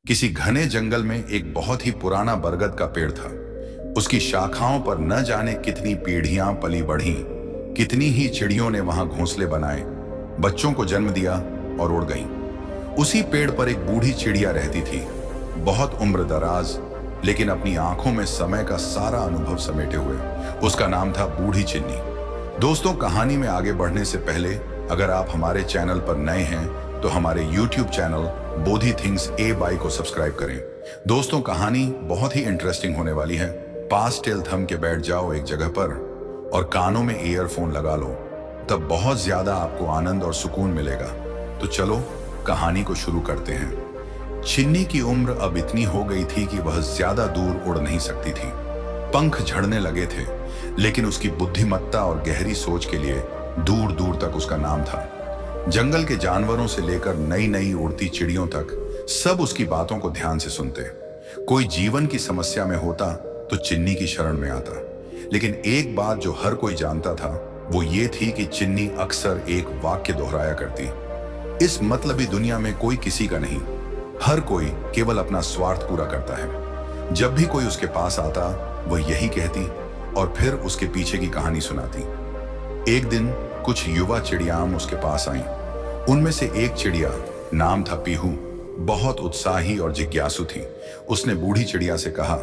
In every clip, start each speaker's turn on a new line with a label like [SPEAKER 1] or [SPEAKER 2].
[SPEAKER 1] किसी घने जंगल में एक बहुत ही पुराना बरगद का पेड़ था। उसकी शाखाओं पर न जाने कितनी पीढ़ियां पली बढ़ी, कितनी ही चिड़ियों ने वहां घोंसले बनाए, बच्चों को जन्म दिया और उड़ गईं। उसी पेड़ पर एक बूढ़ी चिड़िया रहती थी, बहुत उम्र दराज, लेकिन अपनी आंखों में समय का सारा अनुभव समेटे हुए। उसका नाम था बूढ़ी चिन्नी। दोस्तों, कहानी में आगे बढ़ने से पहले अगर आप हमारे चैनल पर नए हैं तो हमारे YouTube channel Bodhi things A by को सब्सक्राइब करें। दोस्तों, कहानी बहुत ही इंटरेस्टिंग होने वाली है। पास टेल थम के बैठ जाओ एक जगह पर और कानों में ईयरफोन लगा लो, तब बहुत ज्यादा आपको आनंद और सुकून मिलेगा। तो चलो कहानी को शुरू करते हैं। चिन्नी की उम्र अब इतनी हो गई थी कि वह ज्यादा दूर उड़ नहीं सकती थी। पंख झड़ने लगे थे, लेकिन उसकी बुद्धिमत्ता और गहरी सोच के लिए दूर दूर तक उसका नाम था। जंगल के जानवरों से लेकर नई नई उड़ती चिड़ियों तक सब उसकी बातों को ध्यान से सुनते। कोई जीवन की समस्या में होता तो चिन्नी की शरण में आता। लेकिन एक बात जो हर कोई जानता था वो ये थी कि चिन्नी अक्सर एक वाक्य दोहराया करती, इस मतलबी दुनिया में कोई किसी का नहीं, हर कोई केवल अपना स्वार्थ पूरा करता है। जब भी कोई उसके पास आता वह यही कहती और फिर उसके पीछे की कहानी सुनाती। एक दिन कुछ युवा चिड़ियां उसके पास आईं। उनमें से एक चिड़िया, नाम था पीहू, बहुत उत्साही और जिज्ञासु थी। उसने बूढ़ी चिड़िया से कहा,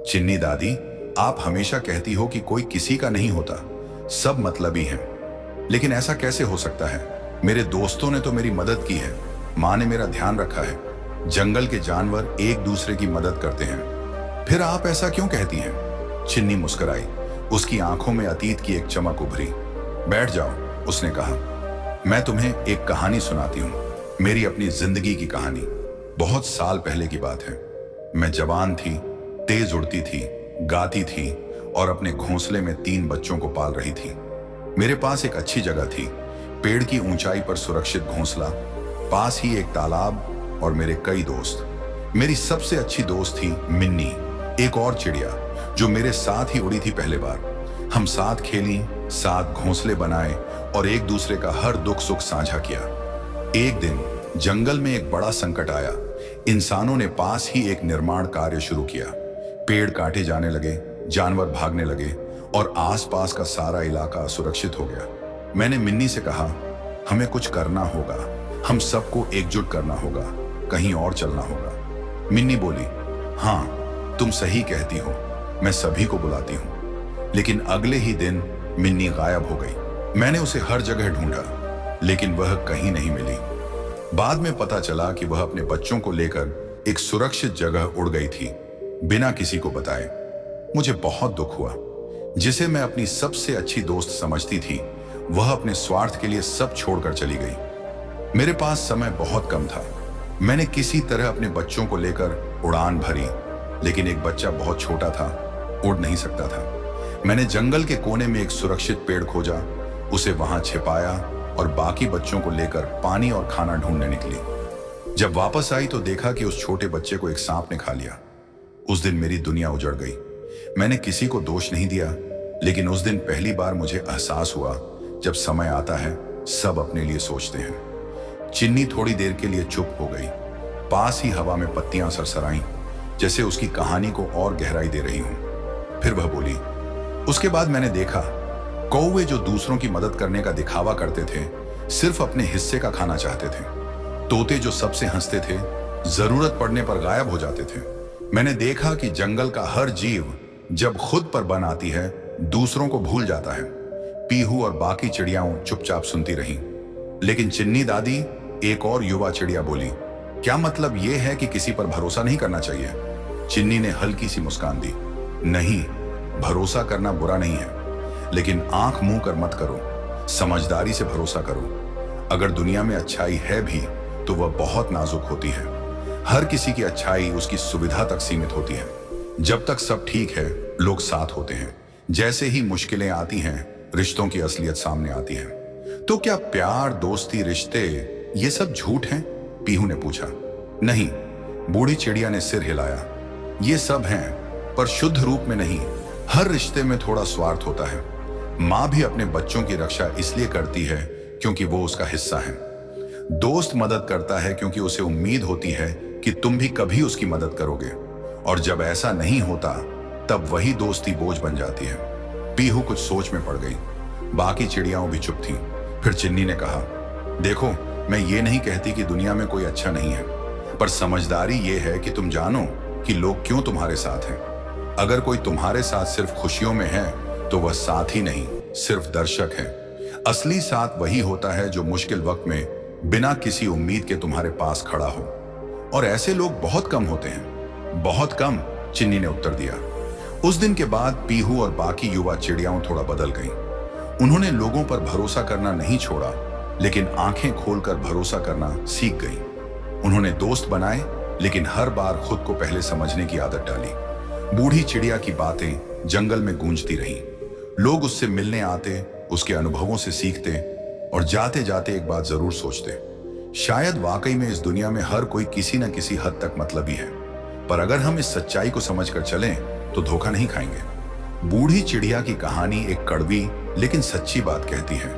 [SPEAKER 1] चिन्नी दादी, आप हमेशा कहती हो कि कोई किसी का नहीं होता, सब मतलबी हैं। लेकिन ऐसा कैसे हो सकता है? मेरे दोस्तों ने तो मेरी मदद की है, माँ ने मेरा ध्यान रखा है, जंगल के जानवर एक दूसरे की मदद करते हैं, फिर आप ऐसा क्यों कहती हैं? चिन्नी मुस्कुराई। उसकी आंखों में अतीत की एक चमक उभरी। बैठ जाओ, उसने कहा, मैं तुम्हें एक कहानी सुनाती हूँ, मेरी अपनी जिंदगी की कहानी। बहुत साल पहले की बात है। मैं जवान थी, तेज उड़ती थी, गाती थी और अपने घोंसले में 3 बच्चों को पाल रही थी। मेरे पास एक अच्छी जगह थी, पेड़ की ऊंचाई पर सुरक्षित घोंसला, पास ही एक तालाब और मेरे कई दोस्त। मेरी सबसे अच्छी दोस्त थी मिन्नी, एक और चिड़िया जो मेरे साथ ही उड़ी थी पहले बार। हम साथ खेली, साथ घोंसले बनाए और एक दूसरे का हर दुख सुख साझा किया। एक दिन जंगल में एक बड़ा संकट आया। इंसानों ने पास ही एक निर्माण कार्य शुरू किया। पेड़ काटे जाने लगे, जानवर भागने लगे और आसपास का सारा इलाका असुरक्षित हो गया। मैंने मिन्नी से कहा, हमें कुछ करना होगा, हम सबको एकजुट करना होगा, कहीं और चलना होगा। मिन्नी बोली, हाँ तुम सही कहती हो, मैं सभी को बुलाती हूँ। लेकिन अगले ही दिन मिन्नी गायब हो गई। मैंने उसे हर जगह ढूंढा, लेकिन वह कहीं नहीं मिली। बाद में पता चला कि वह अपने बच्चों को लेकर एक सुरक्षित जगह उड़ गई थी, बिना किसी को बताए। मुझे बहुत दुख हुआ। जिसे मैं अपनी सबसे अच्छी दोस्त समझती थी, वह अपने स्वार्थ के लिए सब छोड़कर चली गई। मेरे पास समय बहुत कम था। मैंने किसी तरह अपने बच्चों को लेकर उड़ान भरी, लेकिन एक बच्चा बहुत छोटा था, उड़ नहीं सकता था। मैंने जंगल के कोने में एक सुरक्षित पेड़ खोजा, उसे वहां छिपाया और बाकी बच्चों को लेकर पानी और खाना ढूंढने निकली। जब वापस आई तो देखा कि उस छोटे बच्चे को एक सांप ने खा लिया। उस दिन मेरी दुनिया उजड़ गई। मैंने किसी को दोष नहीं दिया, लेकिन उस दिन पहली बार मुझे एहसास हुआ, जब समय आता है सब अपने लिए सोचते हैं। चिन्नी थोड़ी देर के लिए चुप हो गई। पास ही हवा में पत्तियां सरसराईं, जैसे उसकी कहानी को और गहराई दे रही हूं। फिर वह बोली, उसके बाद मैंने देखा, कौवे जो दूसरों की मदद करने का दिखावा करते थे, सिर्फ अपने हिस्से का खाना चाहते थे। तोते जो सबसे हंसते थे, जरूरत पड़ने पर गायब हो जाते थे। मैंने देखा कि जंगल का हर जीव जब खुद पर बन आती है, दूसरों को भूल जाता है। पीहू और बाकी चिड़ियाओं चुपचाप सुनती रहीं। लेकिन चिन्नी दादी, एक और युवा चिड़िया बोली, क्या मतलब यह है कि किसी पर भरोसा नहीं करना चाहिए? चिन्नी ने हल्की सी मुस्कान दी, नहीं, भरोसा करना बुरा नहीं है, लेकिन आंख मुंह कर मत करो, समझदारी से भरोसा करो। अगर दुनिया में अच्छाई है भी तो वह बहुत नाजुक होती है। हर किसी की अच्छाई उसकी सुविधा तक सीमित होती है। जब तक सब ठीक है, लोग साथ होते हैं। जैसे ही मुश्किलें आती हैं, रिश्तों की असलियत सामने आती है। तो क्या प्यार, दोस्ती, रिश्ते ये सब झूठ हैं? पीहू ने पूछा। नहीं, बूढ़ी चिड़िया ने सिर हिलाया, ये सब हैं, पर शुद्ध रूप में नहीं। हर रिश्ते में थोड़ा स्वार्थ होता है। माँ भी अपने बच्चों की रक्षा इसलिए करती है क्योंकि वो उसका हिस्सा है। दोस्त मदद करता है क्योंकि उसे उम्मीद होती है कि तुम भी कभी उसकी मदद करोगे, और जब ऐसा नहीं होता तब वही दोस्ती बोझ बन जाती है। पीहू कुछ सोच में पड़ गई। बाकी चिड़ियाओं भी चुप थीं। फिर चिन्नी ने कहा, देखो, मैं ये नहीं कहती कि दुनिया में कोई अच्छा नहीं है, पर समझदारी ये है कि तुम जानो कि लोग क्यों तुम्हारे साथ हैं। अगर कोई तुम्हारे साथ सिर्फ खुशियों में है तो वह साथी नहीं, सिर्फ दर्शक है। असली साथ वही होता है जो मुश्किल वक्त में बिना किसी उम्मीद के तुम्हारे पास खड़ा हो, और ऐसे लोग बहुत कम होते हैं। बहुत कम, चिन्नी ने उत्तर दिया। उस दिन के बाद पीहू और बाकी युवा चिड़ियाओं थोड़ा बदल गईं। उन्होंने लोगों पर भरोसा करना नहीं छोड़ा, लेकिन आंखें खोलकर भरोसा करना सीख गईं। उन्होंने दोस्त बनाए, लेकिन हर बार खुद को पहले समझने की आदत डाली। बूढ़ी चिड़िया की बातें जंगल में गूंजती रहीं। लोग उससे मिलने आते, उसके अनुभवों से सीखते, और जाते जाते एक बात जरूर सोचते, शायद वाकई में इस दुनिया में हर कोई किसी न किसी हद तक मतलबी है, पर अगर हम इस सच्चाई को समझकर चलें तो धोखा नहीं खाएंगे। बूढ़ी चिड़िया की कहानी एक कड़वी लेकिन सच्ची बात कहती है,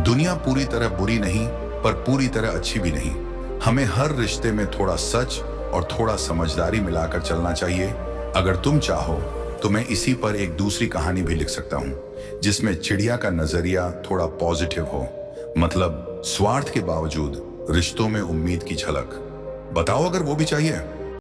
[SPEAKER 1] दुनिया पूरी तरह बुरी नहीं, पर पूरी तरह अच्छी भी नहीं। हमें हर रिश्ते में थोड़ा सच और थोड़ा समझदारी मिलाकर चलना चाहिए। अगर तुम चाहो तो मैं इसी पर एक दूसरी कहानी भी लिख सकता हूँ, जिसमें चिड़िया का नजरिया थोड़ा पॉजिटिव हो, मतलब स्वार्थ के बावजूद रिश्तों में उम्मीद की झलक। बताओ अगर वो भी चाहिए।